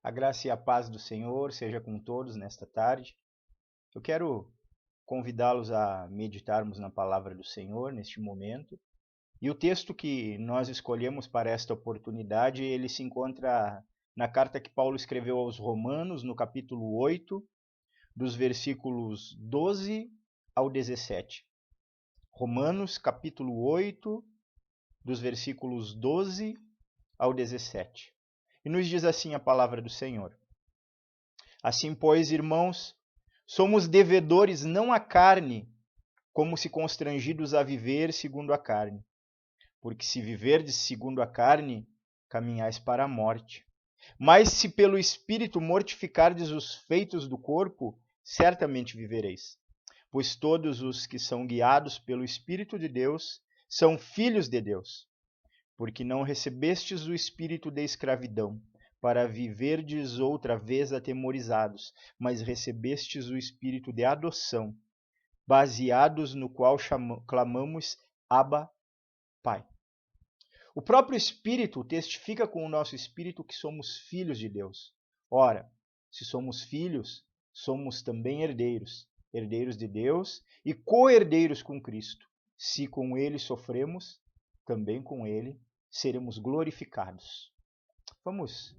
A graça e a paz do Senhor seja com todos nesta tarde. Eu quero convidá-los a meditarmos na palavra do Senhor neste momento. E o texto que nós escolhemos para esta oportunidade, ele se encontra na carta que Paulo escreveu aos Romanos, no capítulo 8, dos versículos 12 ao 17. Romanos, capítulo 8, dos versículos 12 ao 17. E nos diz assim a palavra do Senhor: Assim, pois, irmãos, somos devedores não à carne, como se constrangidos a viver segundo a carne. Porque se viverdes segundo a carne, caminhais para a morte. Mas se pelo Espírito mortificardes os feitos do corpo, certamente vivereis. Pois todos os que são guiados pelo Espírito de Deus são filhos de Deus. Porque não recebestes o espírito de escravidão, para viverdes outra vez atemorizados, mas recebestes o espírito de adoção, baseados no qual clamamos Abba, Pai. O próprio Espírito testifica com o nosso espírito que somos filhos de Deus. Ora, se somos filhos, somos também herdeiros, herdeiros de Deus e co-herdeiros com Cristo. Se com ele sofremos, também com ele seremos glorificados. Vamos,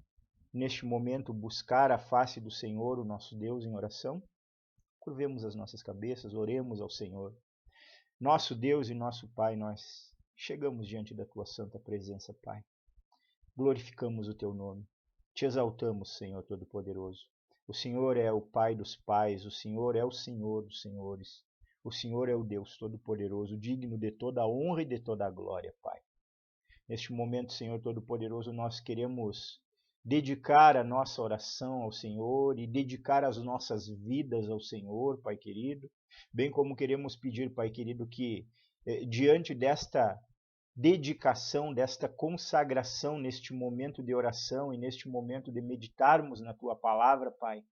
neste momento, buscar a face do Senhor, o nosso Deus, em oração? Curvemos as nossas cabeças, oremos ao Senhor. Nosso Deus e nosso Pai, nós chegamos diante da Tua santa presença, Pai. Glorificamos o Teu nome. Te exaltamos, Senhor Todo-Poderoso. O Senhor é o Pai dos pais, o Senhor é o Senhor dos senhores. O Senhor é o Deus Todo-Poderoso, digno de toda a honra e de toda a glória, Pai. Neste momento, Senhor Todo-Poderoso, nós queremos dedicar a nossa oração ao Senhor e dedicar as nossas vidas ao Senhor, Pai querido, bem como queremos pedir, Pai querido, que diante desta dedicação, desta consagração neste momento de oração e neste momento de meditarmos na Tua palavra, Pai,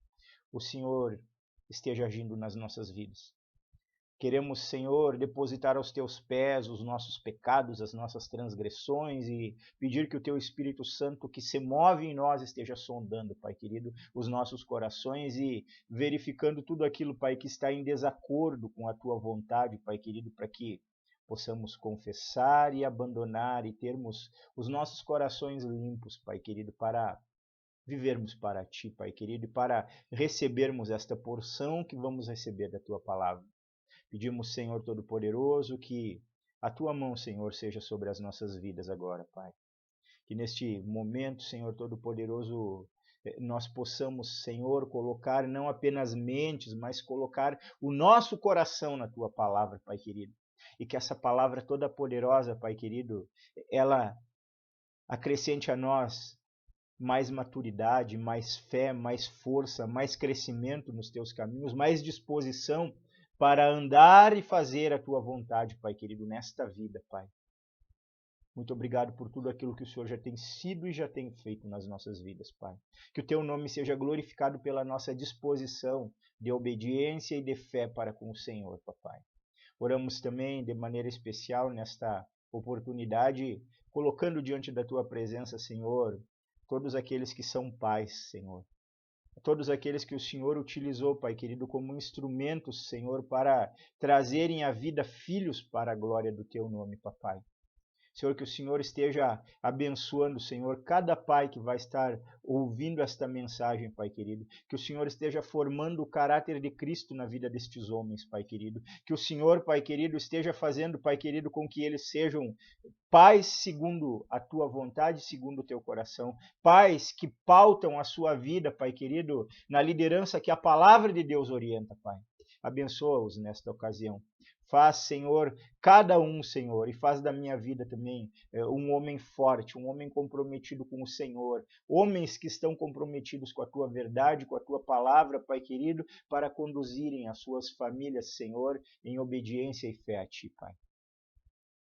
o Senhor esteja agindo nas nossas vidas. Queremos, Senhor, depositar aos Teus pés os nossos pecados, as nossas transgressões e pedir que o Teu Espírito Santo que se move em nós esteja sondando, Pai querido, os nossos corações e verificando tudo aquilo, Pai, que está em desacordo com a Tua vontade, Pai querido, para que possamos confessar e abandonar e termos os nossos corações limpos, Pai querido, para vivermos para Ti, Pai querido, e para recebermos esta porção que vamos receber da Tua palavra. Pedimos, Senhor Todo-Poderoso, que a Tua mão, Senhor, seja sobre as nossas vidas agora, Pai. Que neste momento, Senhor Todo-Poderoso, nós possamos, Senhor, colocar não apenas mentes, mas colocar o nosso coração na Tua palavra, Pai querido. E que essa palavra toda poderosa, Pai querido, ela acrescente a nós mais maturidade, mais fé, mais força, mais crescimento nos Teus caminhos, mais disposição para andar e fazer a Tua vontade, Pai querido, nesta vida, Pai. Muito obrigado por tudo aquilo que o Senhor já tem sido e já tem feito nas nossas vidas, Pai. Que o Teu nome seja glorificado pela nossa disposição de obediência e de fé para com o Senhor, Papai. Oramos também de maneira especial nesta oportunidade, colocando diante da Tua presença, Senhor, todos aqueles que são pais, Senhor. Todos aqueles que o Senhor utilizou, Pai querido, como instrumentos, Senhor, para trazerem à vida filhos para a glória do Teu nome, Papai. Senhor, que o Senhor esteja abençoando, Senhor, cada pai que vai estar ouvindo esta mensagem, Pai querido. Que o Senhor esteja formando o caráter de Cristo na vida destes homens, Pai querido. Que o Senhor, Pai querido, esteja fazendo, Pai querido, com que eles sejam pais segundo a Tua vontade, segundo o Teu coração. Pais que pautam a sua vida, Pai querido, na liderança que a palavra de Deus orienta, Pai. Abençoa-os nesta ocasião. Faz, Senhor, cada um, Senhor, e faz da minha vida também um homem forte, um homem comprometido com o Senhor. Homens que estão comprometidos com a Tua verdade, com a Tua palavra, Pai querido, para conduzirem as suas famílias, Senhor, em obediência e fé a Ti, Pai.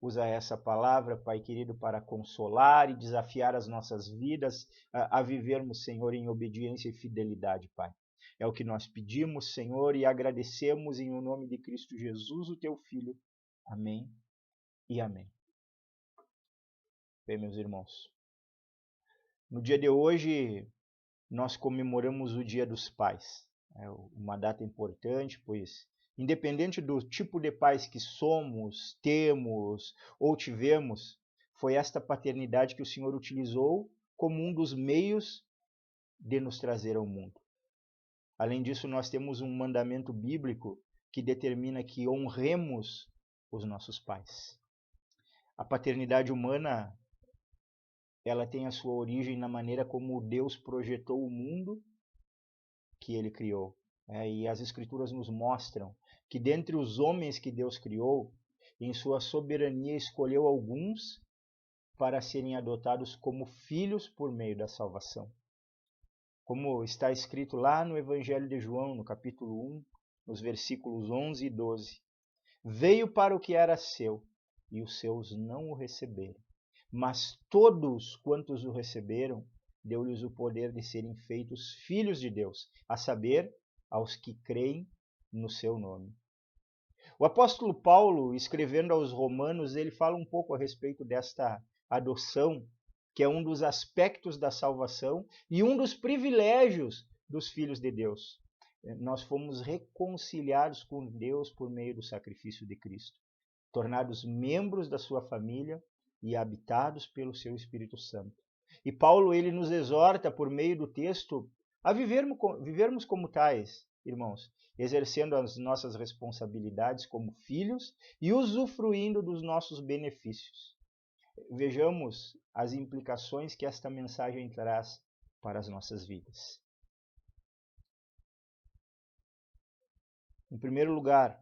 Usa essa palavra, Pai querido, para consolar e desafiar as nossas vidas a vivermos, Senhor, em obediência e fidelidade, Pai. É o que nós pedimos, Senhor, e agradecemos em o nome de Cristo Jesus, o Teu Filho. Amém e amém. Bem, meus irmãos, no dia de hoje nós comemoramos o Dia dos Pais. É uma data importante, pois, independente do tipo de pais que somos, temos ou tivemos, foi esta paternidade que o Senhor utilizou como um dos meios de nos trazer ao mundo. Além disso, nós temos um mandamento bíblico que determina que honremos os nossos pais. A paternidade humana, ela tem a sua origem na maneira como Deus projetou o mundo que ele criou. E as Escrituras nos mostram que dentre os homens que Deus criou, em sua soberania escolheu alguns para serem adotados como filhos por meio da salvação. Como está escrito lá no Evangelho de João, no capítulo 1, nos versículos 11 e 12. Veio para o que era seu, e os seus não o receberam. Mas todos quantos o receberam, deu-lhes o poder de serem feitos filhos de Deus, a saber, aos que creem no seu nome. O apóstolo Paulo, escrevendo aos Romanos, ele fala um pouco a respeito desta adoção, que é um dos aspectos da salvação e um dos privilégios dos filhos de Deus. Nós fomos reconciliados com Deus por meio do sacrifício de Cristo, tornados membros da sua família e habitados pelo seu Espírito Santo. E Paulo, ele nos exorta por meio do texto a vivermos como tais, irmãos, exercendo as nossas responsabilidades como filhos e usufruindo dos nossos benefícios. Vejamos as implicações que esta mensagem traz para as nossas vidas. Em primeiro lugar,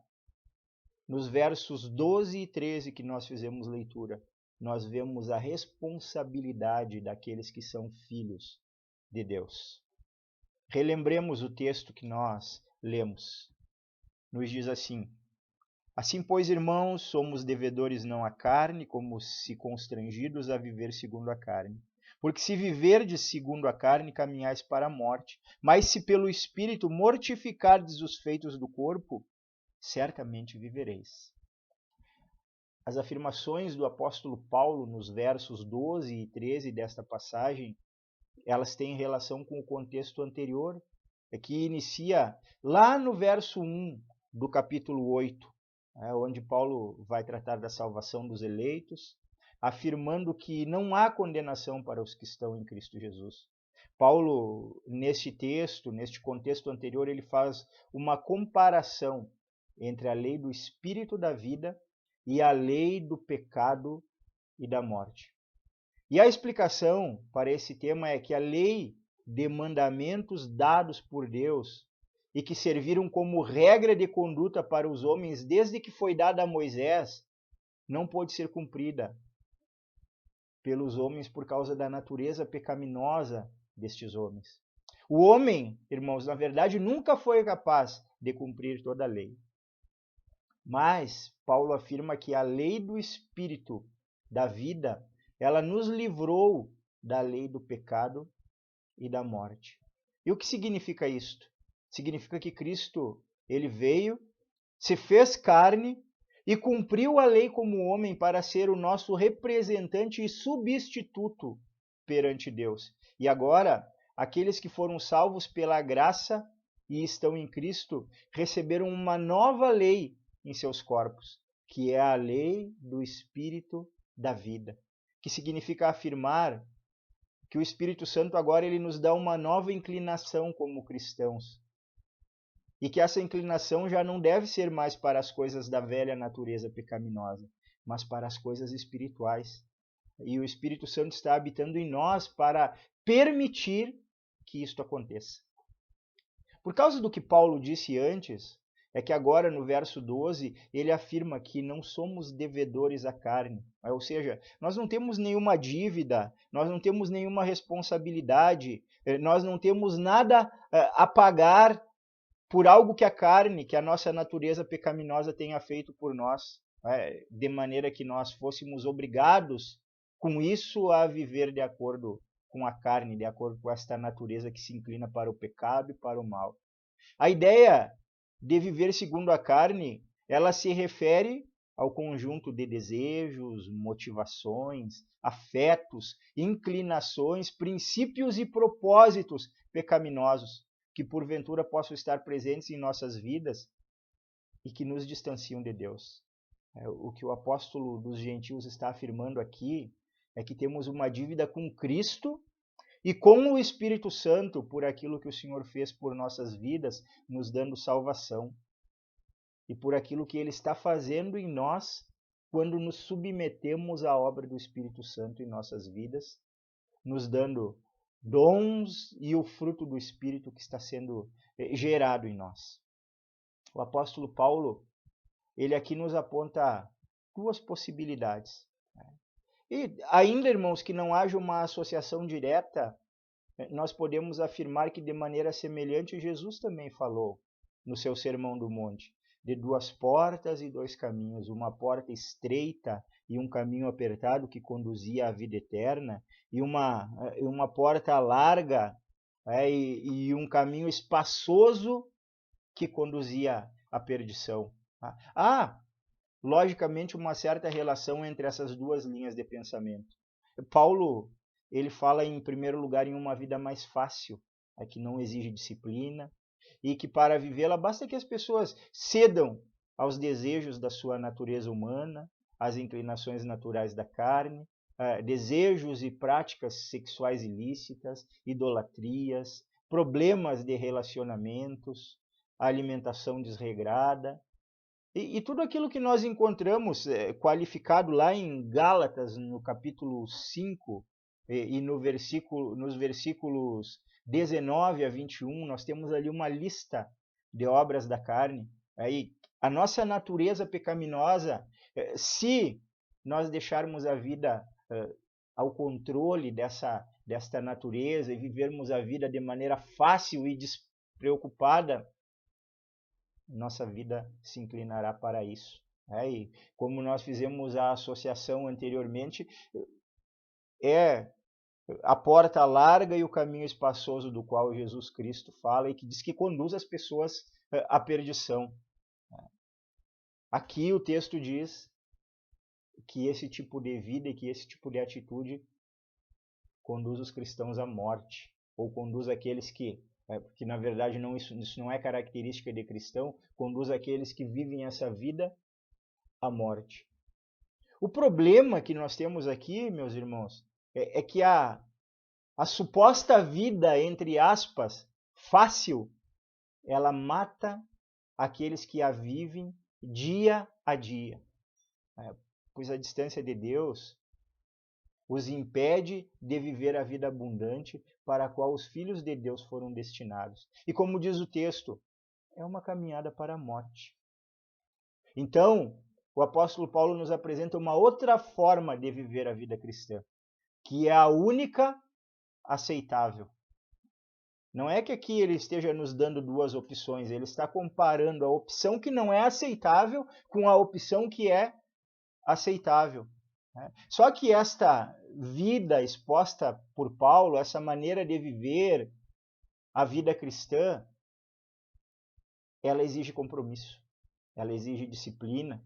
nos versos 12 e 13 que nós fizemos leitura, nós vemos a responsabilidade daqueles que são filhos de Deus. Relembremos o texto que nós lemos. Nos diz assim: assim, pois, irmãos, somos devedores não à carne, como se constrangidos a viver segundo a carne. Porque se viverdes segundo a carne, caminhais para a morte. Mas se pelo Espírito mortificardes os feitos do corpo, certamente vivereis. As afirmações do apóstolo Paulo nos versos 12 e 13 desta passagem, elas têm relação com o contexto anterior, que inicia lá no verso 1 do capítulo 8, onde Paulo vai tratar da salvação dos eleitos, afirmando que não há condenação para os que estão em Cristo Jesus. Paulo, neste texto, neste contexto anterior, ele faz uma comparação entre a lei do Espírito da vida e a lei do pecado e da morte. E a explicação para esse tema é que a lei de mandamentos dados por Deus e que serviram como regra de conduta para os homens desde que foi dada a Moisés, não pôde ser cumprida pelos homens por causa da natureza pecaminosa destes homens. O homem, irmãos, na verdade, nunca foi capaz de cumprir toda a lei. Mas Paulo afirma que a lei do Espírito da vida, ela nos livrou da lei do pecado e da morte. E o que significa isto? Significa que Cristo, ele veio, se fez carne e cumpriu a lei como homem para ser o nosso representante e substituto perante Deus. E agora, aqueles que foram salvos pela graça e estão em Cristo, receberam uma nova lei em seus corpos, que é a lei do Espírito da vida, que significa afirmar que o Espírito Santo agora ele nos dá uma nova inclinação como cristãos, e que essa inclinação já não deve ser mais para as coisas da velha natureza pecaminosa, mas para as coisas espirituais. E o Espírito Santo está habitando em nós para permitir que isto aconteça. Por causa do que Paulo disse antes, é que agora no verso 12 ele afirma que não somos devedores à carne, ou seja, nós não temos nenhuma dívida, nós não temos nenhuma responsabilidade, nós não temos nada a pagar por algo que a carne, que a nossa natureza pecaminosa tenha feito por nós, de maneira que nós fôssemos obrigados com isso a viver de acordo com a carne, de acordo com esta natureza que se inclina para o pecado e para o mal. A ideia de viver segundo a carne, ela se refere ao conjunto de desejos, motivações, afetos, inclinações, princípios e propósitos pecaminosos que porventura possam estar presentes em nossas vidas e que nos distanciam de Deus. O que o apóstolo dos gentios está afirmando aqui é que temos uma dívida com Cristo e com o Espírito Santo por aquilo que o Senhor fez por nossas vidas, nos dando salvação. E por aquilo que Ele está fazendo em nós quando nos submetemos à obra do Espírito Santo em nossas vidas, nos dando dons e o fruto do Espírito que está sendo gerado em nós. O apóstolo Paulo, ele aqui nos aponta duas possibilidades. E ainda, irmãos, que não haja uma associação direta, nós podemos afirmar que de maneira semelhante Jesus também falou no seu Sermão do Monte, de duas portas e dois caminhos, uma porta estreita e um caminho apertado que conduzia à vida eterna, e uma porta larga e um caminho espaçoso que conduzia à perdição. Há, logicamente, uma certa relação entre essas duas linhas de pensamento. Paulo, ele fala em primeiro lugar em uma vida mais fácil, que não exige disciplina, e que para vivê-la basta que as pessoas cedam aos desejos da sua natureza humana, às inclinações naturais da carne, desejos e práticas sexuais ilícitas, idolatrias, problemas de relacionamentos, alimentação desregrada, e tudo aquilo que nós encontramos qualificado lá em Gálatas, no capítulo 5, e nos versículos 19 a 21, nós temos ali uma lista de obras da carne. Aí, a nossa natureza pecaminosa, se nós deixarmos a vida ao controle desta natureza e vivermos a vida de maneira fácil e despreocupada, nossa vida se inclinará para isso. E como nós fizemos a associação anteriormente, é a porta larga e o caminho espaçoso do qual Jesus Cristo fala e que diz que conduz as pessoas à perdição. Aqui o texto diz que esse tipo de vida e que esse tipo de atitude conduz os cristãos à morte, ou conduz aqueles que, porque na verdade isso não é característica de cristão, conduz aqueles que vivem essa vida à morte. O problema que nós temos aqui, meus irmãos, é que a suposta vida, entre aspas, fácil, ela mata aqueles que a vivem dia a dia. Pois a distância de Deus os impede de viver a vida abundante para a qual os filhos de Deus foram destinados. E como diz o texto, é uma caminhada para a morte. Então, o apóstolo Paulo nos apresenta uma outra forma de viver a vida cristã, que é a única aceitável. Não é que aqui ele esteja nos dando duas opções, ele está comparando a opção que não é aceitável com a opção que é aceitável. Só que esta vida exposta por Paulo, essa maneira de viver a vida cristã, ela exige compromisso, ela exige disciplina,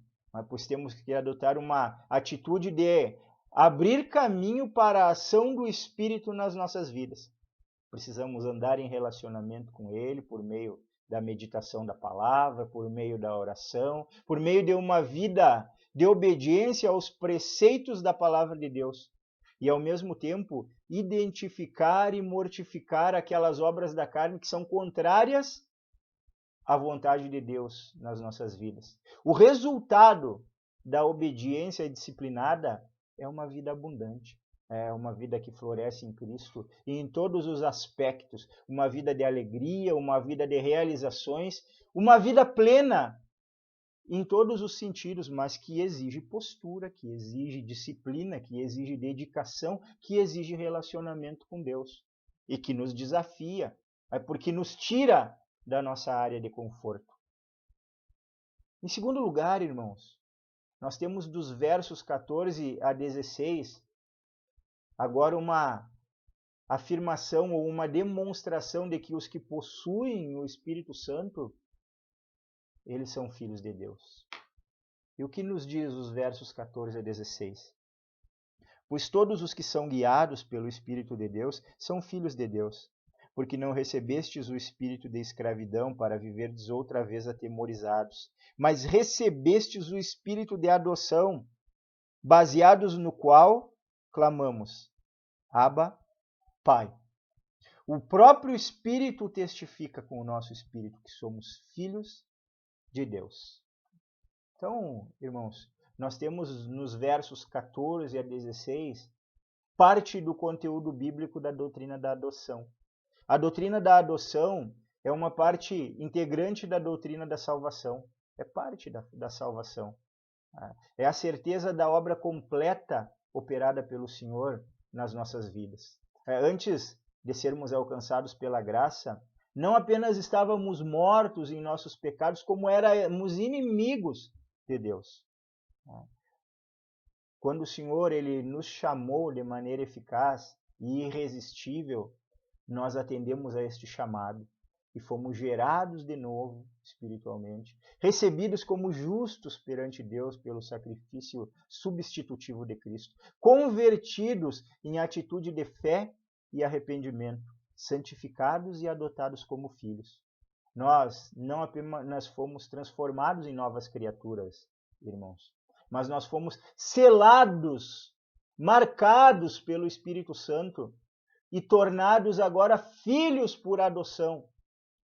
pois temos que adotar uma atitude de abrir caminho para a ação do Espírito nas nossas vidas. Precisamos andar em relacionamento com Ele por meio da meditação da palavra, por meio da oração, por meio de uma vida de obediência aos preceitos da palavra de Deus. E, ao mesmo tempo, identificar e mortificar aquelas obras da carne que são contrárias à vontade de Deus nas nossas vidas. O resultado da obediência disciplinada é uma vida abundante. É uma vida que floresce em Cristo e em todos os aspectos. Uma vida de alegria, uma vida de realizações, uma vida plena em todos os sentidos, mas que exige postura, que exige disciplina, que exige dedicação, que exige relacionamento com Deus. E que nos desafia, porque nos tira da nossa área de conforto. Em segundo lugar, irmãos, nós temos dos versos 14 a 16, agora uma afirmação ou uma demonstração de que os que possuem o Espírito Santo, eles são filhos de Deus. E o que nos diz os versos 14 a 16? Pois todos os que são guiados pelo Espírito de Deus são filhos de Deus, porque não recebestes o espírito de escravidão para viverdes outra vez atemorizados, mas recebestes o espírito de adoção, baseados no qual clamamos: Abba, Pai. O próprio Espírito testifica com o nosso espírito que somos filhos de Deus. Então, irmãos, nós temos nos versos 14 a 16 parte do conteúdo bíblico da doutrina da adoção. A doutrina da adoção é uma parte integrante da doutrina da salvação. É parte da salvação. É a certeza da obra completa operada pelo Senhor nas nossas vidas. Antes de sermos alcançados pela graça, não apenas estávamos mortos em nossos pecados, como éramos inimigos de Deus. Quando o Senhor ele nos chamou de maneira eficaz e irresistível, nós atendemos a este chamado e fomos gerados de novo espiritualmente, recebidos como justos perante Deus pelo sacrifício substitutivo de Cristo, convertidos em atitude de fé e arrependimento, santificados e adotados como filhos. Nós não apenas fomos transformados em novas criaturas, irmãos, mas nós fomos selados, marcados pelo Espírito Santo e tornados agora filhos por adoção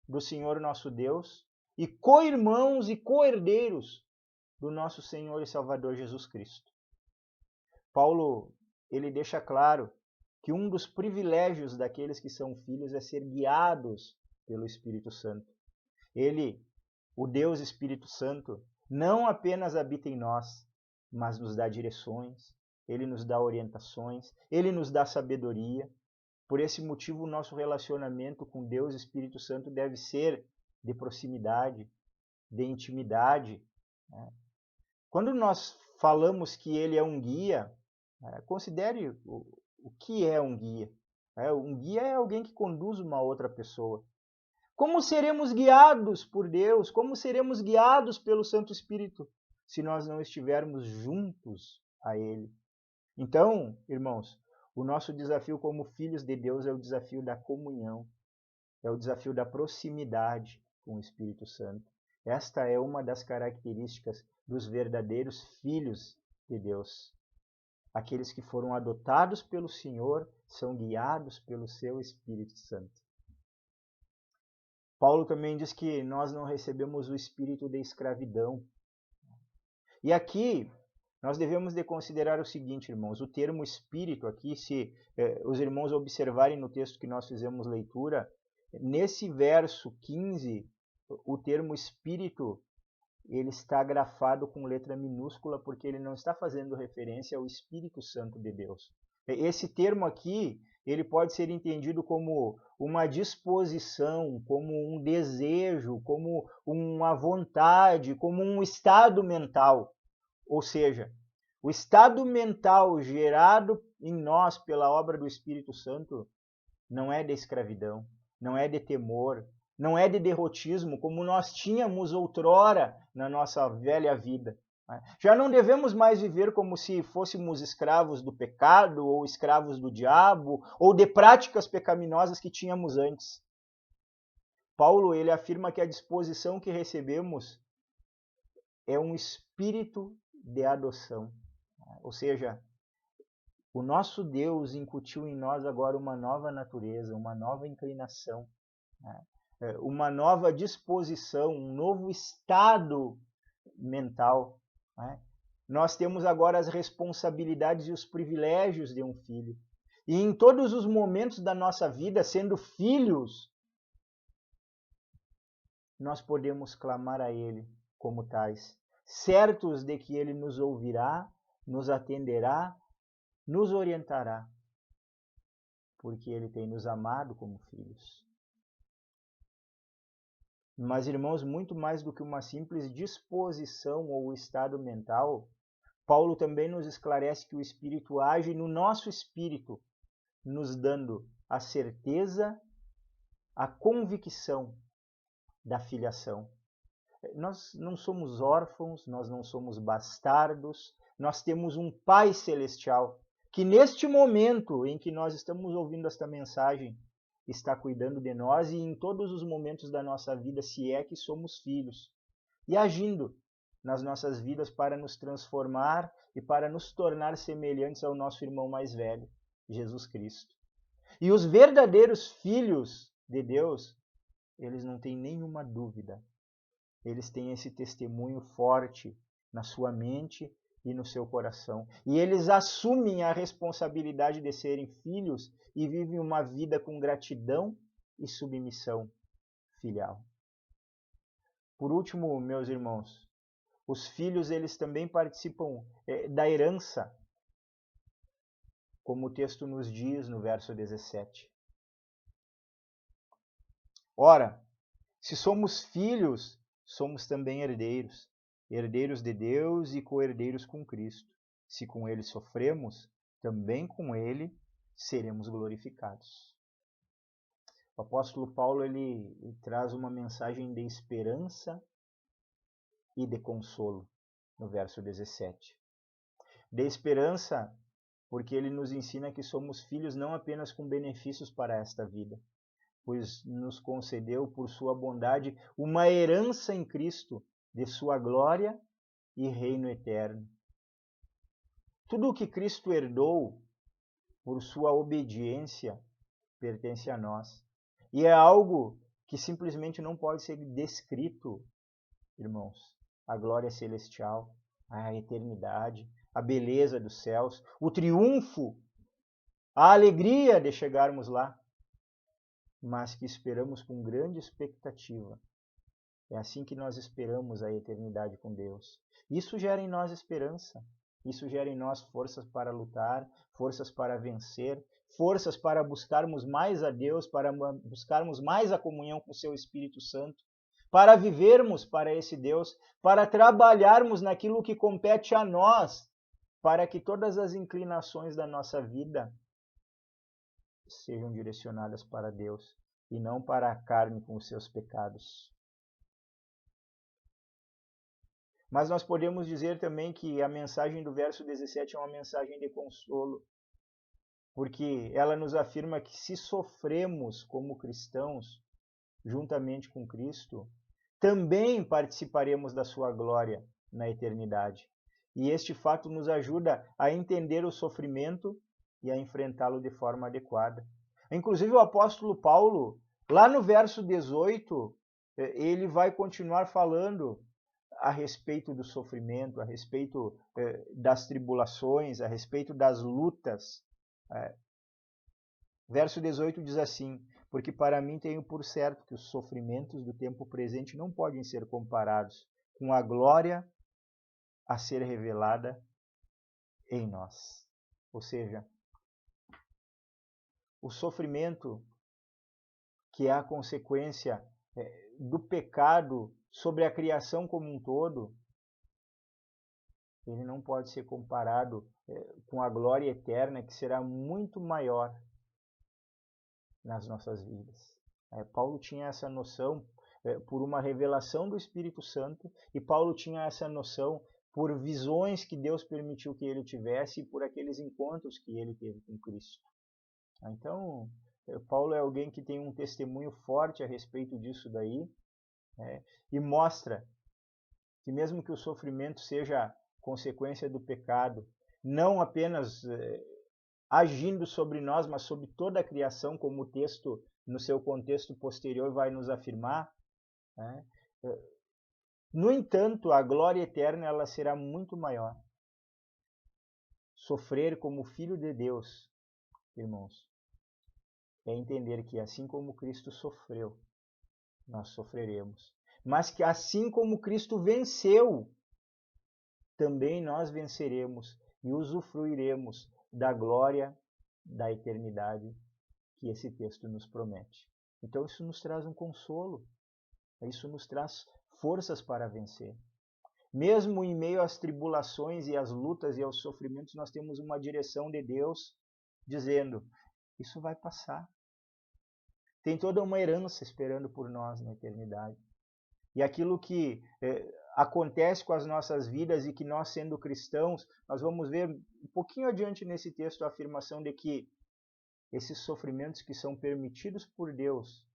do Senhor nosso Deus e co-irmãos e co-herdeiros do nosso Senhor e Salvador Jesus Cristo. Paulo, ele deixa claro que um dos privilégios daqueles que são filhos é ser guiados pelo Espírito Santo. Ele, o Deus Espírito Santo, não apenas habita em nós, mas nos dá direções, ele nos dá orientações, ele nos dá sabedoria. Por esse motivo, o nosso relacionamento com Deus e Espírito Santo deve ser de proximidade, de intimidade. Quando nós falamos que ele é um guia, considere o que é um guia. Um guia é alguém que conduz uma outra pessoa. Como seremos guiados por Deus? Como seremos guiados pelo Santo Espírito se nós não estivermos juntos a Ele? Então, irmãos, o nosso desafio como filhos de Deus é o desafio da comunhão, é o desafio da proximidade com o Espírito Santo. Esta é uma das características dos verdadeiros filhos de Deus. Aqueles que foram adotados pelo Senhor são guiados pelo seu Espírito Santo. Paulo também diz que nós não recebemos o espírito de escravidão. E aqui nós devemos de considerar o seguinte, irmãos, o termo espírito aqui, se os irmãos observarem no texto que nós fizemos leitura, nesse verso 15, o termo espírito, ele está grafado com letra minúscula porque ele não está fazendo referência ao Espírito Santo de Deus. Esse termo aqui, ele pode ser entendido como uma disposição, como um desejo, como uma vontade, como um estado mental. Ou seja, o estado mental gerado em nós pela obra do Espírito Santo não é de escravidão, não é de temor, não é de derrotismo, como nós tínhamos outrora na nossa velha vida. Já não devemos mais viver como se fôssemos escravos do pecado, ou escravos do diabo, ou de práticas pecaminosas que tínhamos antes. Paulo, ele afirma que a disposição que recebemos é um espírito de adoção. Ou seja, o nosso Deus incutiu em nós agora uma nova natureza, uma nova inclinação, uma nova disposição, um novo estado mental. Nós temos agora as responsabilidades e os privilégios de um filho. E em todos os momentos da nossa vida, sendo filhos, nós podemos clamar a Ele como tais, certos de que Ele nos ouvirá, nos atenderá, nos orientará, porque Ele tem nos amado como filhos. Mas, irmãos, muito mais do que uma simples disposição ou estado mental, Paulo também nos esclarece que o Espírito age no nosso espírito, nos dando a certeza, a convicção da filiação. Nós não somos órfãos, nós não somos bastardos, nós temos um Pai Celestial que neste momento em que nós estamos ouvindo esta mensagem está cuidando de nós e em todos os momentos da nossa vida, se é que somos filhos, e agindo nas nossas vidas para nos transformar e para nos tornar semelhantes ao nosso irmão mais velho, Jesus Cristo. E os verdadeiros filhos de Deus, eles não têm nenhuma dúvida. Eles têm esse testemunho forte na sua mente e no seu coração. E eles assumem a responsabilidade de serem filhos e vivem uma vida com gratidão e submissão filial. Por último, meus irmãos, os filhos eles também participam da herança, como o texto nos diz no verso 17. Ora, se somos filhos, somos também herdeiros, herdeiros de Deus e co-herdeiros com Cristo. Se com ele sofremos, também com ele seremos glorificados. O apóstolo Paulo ele traz uma mensagem de esperança e de consolo no verso 17. De esperança, porque ele nos ensina que somos filhos não apenas com benefícios para esta vida, pois nos concedeu por sua bondade uma herança em Cristo de sua glória e reino eterno. Tudo o que Cristo herdou por sua obediência pertence a nós. E é algo que simplesmente não pode ser descrito, irmãos. A glória celestial, a eternidade, a beleza dos céus, o triunfo, a alegria de chegarmos lá, mas que esperamos com grande expectativa. É assim que nós esperamos a eternidade com Deus. Isso gera em nós esperança, isso gera em nós forças para lutar, forças para vencer, forças para buscarmos mais a Deus, para buscarmos mais a comunhão com o seu Espírito Santo, para vivermos para esse Deus, para trabalharmos naquilo que compete a nós, para que todas as inclinações da nossa vida sejam direcionadas para Deus e não para a carne com os seus pecados. Mas nós podemos dizer também que a mensagem do verso 17 é uma mensagem de consolo, porque ela nos afirma que se sofremos como cristãos, juntamente com Cristo, também participaremos da sua glória na eternidade. E este fato nos ajuda a entender o sofrimento e a enfrentá-lo de forma adequada. Inclusive o apóstolo Paulo, lá no verso 18, ele vai continuar falando a respeito do sofrimento, a respeito das tribulações, a respeito das lutas. Verso 18 diz assim: porque para mim tenho por certo que os sofrimentos do tempo presente não podem ser comparados com a glória a ser revelada em nós. Ou seja, o sofrimento que é a consequência do pecado sobre a criação como um todo, ele não pode ser comparado com a glória eterna que será muito maior nas nossas vidas. Paulo tinha essa noção por uma revelação do Espírito Santo, e Paulo tinha essa noção por visões que Deus permitiu que ele tivesse e por aqueles encontros que ele teve com Cristo. Então, Paulo é alguém que tem um testemunho forte a respeito disso daí, e mostra que mesmo que o sofrimento seja consequência do pecado, não apenas agindo sobre nós, mas sobre toda a criação, como o texto, no seu contexto posterior, vai nos afirmar. No entanto, a glória eterna ela será muito maior. Sofrer como filho de Deus, irmãos, é entender que assim como Cristo sofreu, nós sofreremos. Mas que assim como Cristo venceu, também nós venceremos e usufruiremos da glória da eternidade que esse texto nos promete. Então isso nos traz um consolo, isso nos traz forças para vencer. Mesmo em meio às tribulações e às lutas e aos sofrimentos, nós temos uma direção de Deus dizendo: isso vai passar. Tem toda uma herança esperando por nós na eternidade. E aquilo que acontece com as nossas vidas e que nós, sendo cristãos, nós vamos ver um pouquinho adiante nesse texto a afirmação de que esses sofrimentos que são permitidos por Deus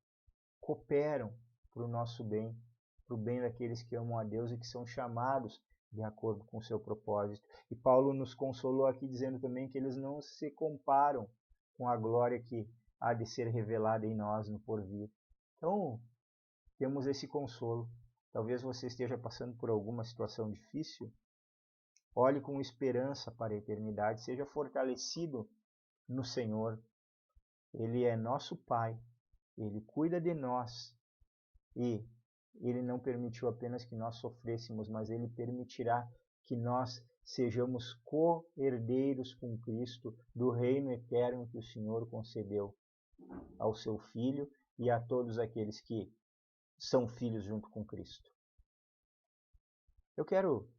cooperam para o nosso bem, para o bem daqueles que amam a Deus e que são chamados de acordo com o seu propósito. E Paulo nos consolou aqui dizendo também que eles não se comparam com a glória que há de ser revelada em nós no porvir. Então, temos esse consolo. Talvez você esteja passando por alguma situação difícil. Olhe com esperança para a eternidade. Seja fortalecido no Senhor. Ele é nosso Pai. Ele cuida de nós. E Ele não permitiu apenas que nós sofrêssemos, mas Ele permitirá que nós sejamos co-herdeiros com Cristo do reino eterno que o Senhor concedeu ao seu Filho e a todos aqueles que são filhos junto com Cristo. Eu quero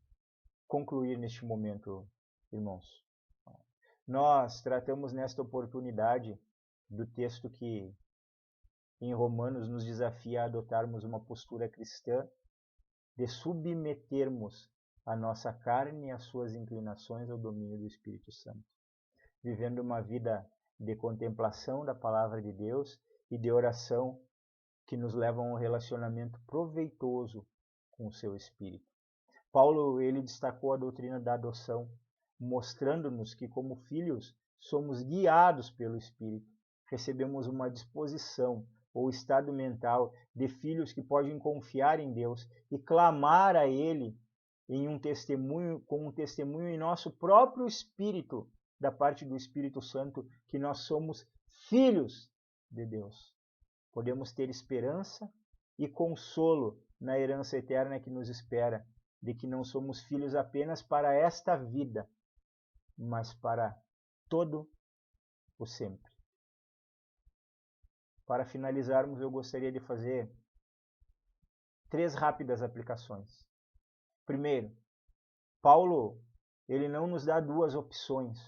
concluir neste momento, irmãos. Nós tratamos nesta oportunidade do texto que em Romanos nos desafia a adotarmos uma postura cristã de submetermos a nossa carne e as suas inclinações ao domínio do Espírito Santo, vivendo uma vida de contemplação da palavra de Deus e de oração que nos levam a um relacionamento proveitoso com o seu Espírito. Paulo ele destacou a doutrina da adoção, mostrando-nos que como filhos somos guiados pelo Espírito, recebemos uma disposição ou estado mental de filhos que podem confiar em Deus e clamar a Ele em um testemunho, com um testemunho em nosso próprio espírito, da parte do Espírito Santo, que nós somos filhos de Deus. Podemos ter esperança e consolo na herança eterna que nos espera, de que não somos filhos apenas para esta vida, mas para todo o sempre. Para finalizarmos, eu gostaria de fazer 3 rápidas aplicações. Primeiro, Paulo ele não nos dá 2 opções,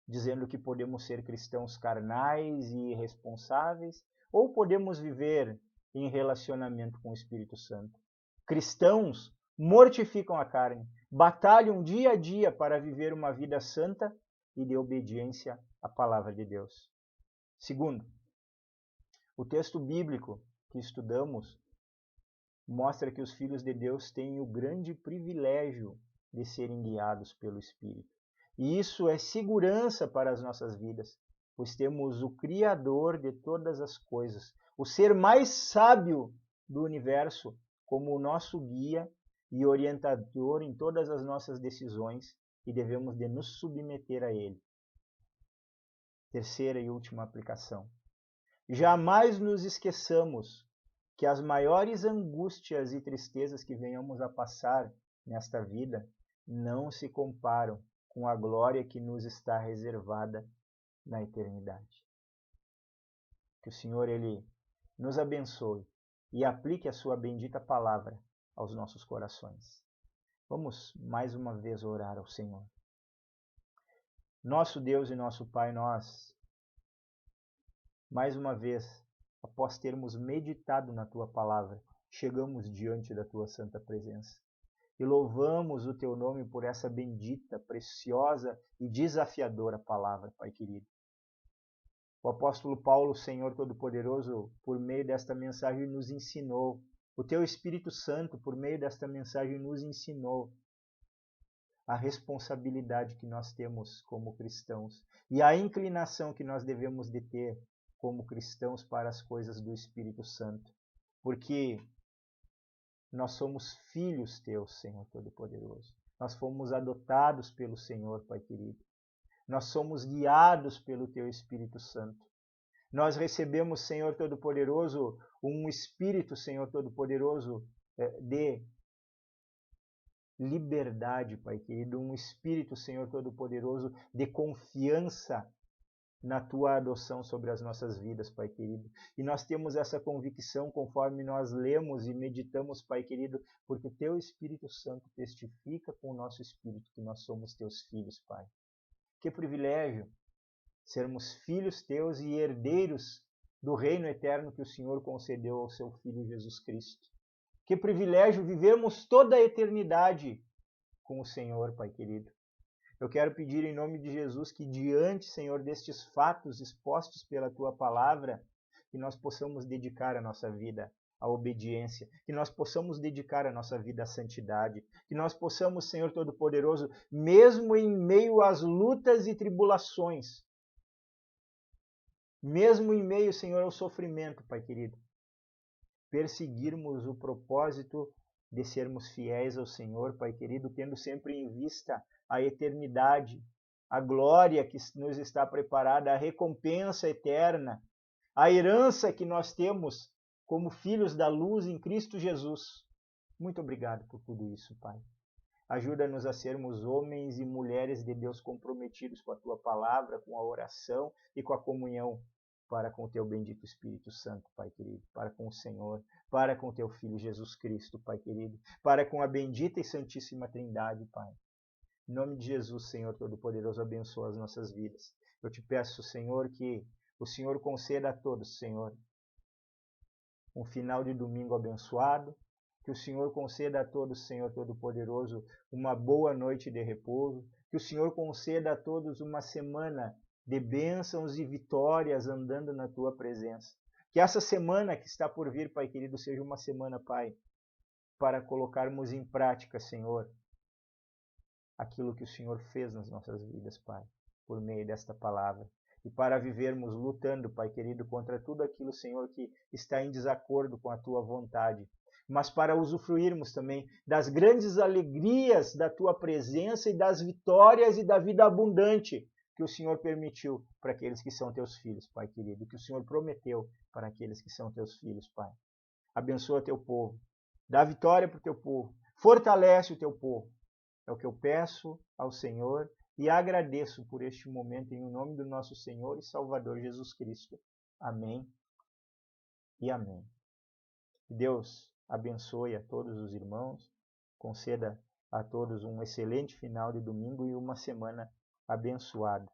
dizendo que podemos ser cristãos carnais e irresponsáveis, ou podemos viver em relacionamento com o Espírito Santo. Cristãos mortificam a carne, batalham dia a dia para viver uma vida santa e de obediência à palavra de Deus. Segundo, o texto bíblico que estudamos mostra que os filhos de Deus têm o grande privilégio de serem guiados pelo Espírito. E isso é segurança para as nossas vidas, pois temos o Criador de todas as coisas, o ser mais sábio do universo, como o nosso guia e orientador em todas as nossas decisões, e devemos de nos submeter a Ele. Terceira e última aplicação. Jamais nos esqueçamos que as maiores angústias e tristezas que venhamos a passar nesta vida não se comparam com a glória que nos está reservada na eternidade. Que o Senhor ele nos abençoe e aplique a sua bendita palavra aos nossos corações. Vamos mais uma vez orar ao Senhor. Nosso Deus e nosso Pai, nós, mais uma vez, após termos meditado na Tua palavra, chegamos diante da Tua santa presença. E louvamos o Teu nome por essa bendita, preciosa e desafiadora palavra, Pai querido. O apóstolo Paulo, Senhor Todo-Poderoso, por meio desta mensagem nos ensinou. O Teu Espírito Santo, por meio desta mensagem, nos ensinou a responsabilidade que nós temos como cristãos e a inclinação que nós devemos de ter como cristãos para as coisas do Espírito Santo. Porque nós somos filhos Teus, Senhor Todo-Poderoso. Nós fomos adotados pelo Senhor, Pai querido. Nós somos guiados pelo Teu Espírito Santo. Nós recebemos, Senhor Todo-Poderoso, um Espírito, Senhor Todo-Poderoso, de liberdade, Pai querido. Um Espírito, Senhor Todo-Poderoso, de confiança na Tua adoção sobre as nossas vidas, Pai querido. E nós temos essa convicção conforme nós lemos e meditamos, Pai querido, porque o Teu Espírito Santo testifica com o nosso Espírito que nós somos Teus filhos, Pai. Que privilégio sermos filhos Teus e herdeiros do reino eterno que o Senhor concedeu ao Seu Filho Jesus Cristo. Que privilégio vivermos toda a eternidade com o Senhor, Pai querido. Eu quero pedir em nome de Jesus que diante, Senhor, destes fatos expostos pela Tua palavra, que nós possamos dedicar a nossa vida à obediência, que nós possamos dedicar a nossa vida à santidade, que nós possamos, Senhor Todo-Poderoso, mesmo em meio às lutas e tribulações, mesmo em meio, Senhor, ao sofrimento, Pai querido, perseguirmos o propósito de sermos fiéis ao Senhor, Pai querido, tendo sempre em vista a eternidade, a glória que nos está preparada, a recompensa eterna, a herança que nós temos como filhos da luz em Cristo Jesus. Muito obrigado por tudo isso, Pai. Ajuda-nos a sermos homens e mulheres de Deus comprometidos com a Tua palavra, com a oração e com a comunhão para com o Teu bendito Espírito Santo, Pai querido, para com o Senhor, para com o Teu Filho Jesus Cristo, Pai querido, para com a bendita e santíssima Trindade, Pai. Em nome de Jesus, Senhor Todo-Poderoso, abençoa as nossas vidas. Eu te peço, Senhor, que o Senhor conceda a todos, Senhor, um final de domingo abençoado, que o Senhor conceda a todos, Senhor Todo-Poderoso, uma boa noite de repouso, que o Senhor conceda a todos uma semana de bênçãos e vitórias andando na Tua presença. Que essa semana que está por vir, Pai querido, seja uma semana, Pai, para colocarmos em prática, Senhor, aquilo que o Senhor fez nas nossas vidas, Pai, por meio desta palavra. E para vivermos lutando, Pai querido, contra tudo aquilo, Senhor, que está em desacordo com a Tua vontade. Mas para usufruirmos também das grandes alegrias da Tua presença e das vitórias e da vida abundante que o Senhor permitiu para aqueles que são Teus filhos, Pai querido, que o Senhor prometeu para aqueles que são Teus filhos, Pai. Abençoa Teu povo, dá vitória para o Teu povo, fortalece o Teu povo. É o que eu peço ao Senhor e agradeço por este momento em nome do nosso Senhor e Salvador Jesus Cristo. Amém e amém. Que Deus abençoe a todos os irmãos, conceda a todos um excelente final de domingo e uma semana abençoada.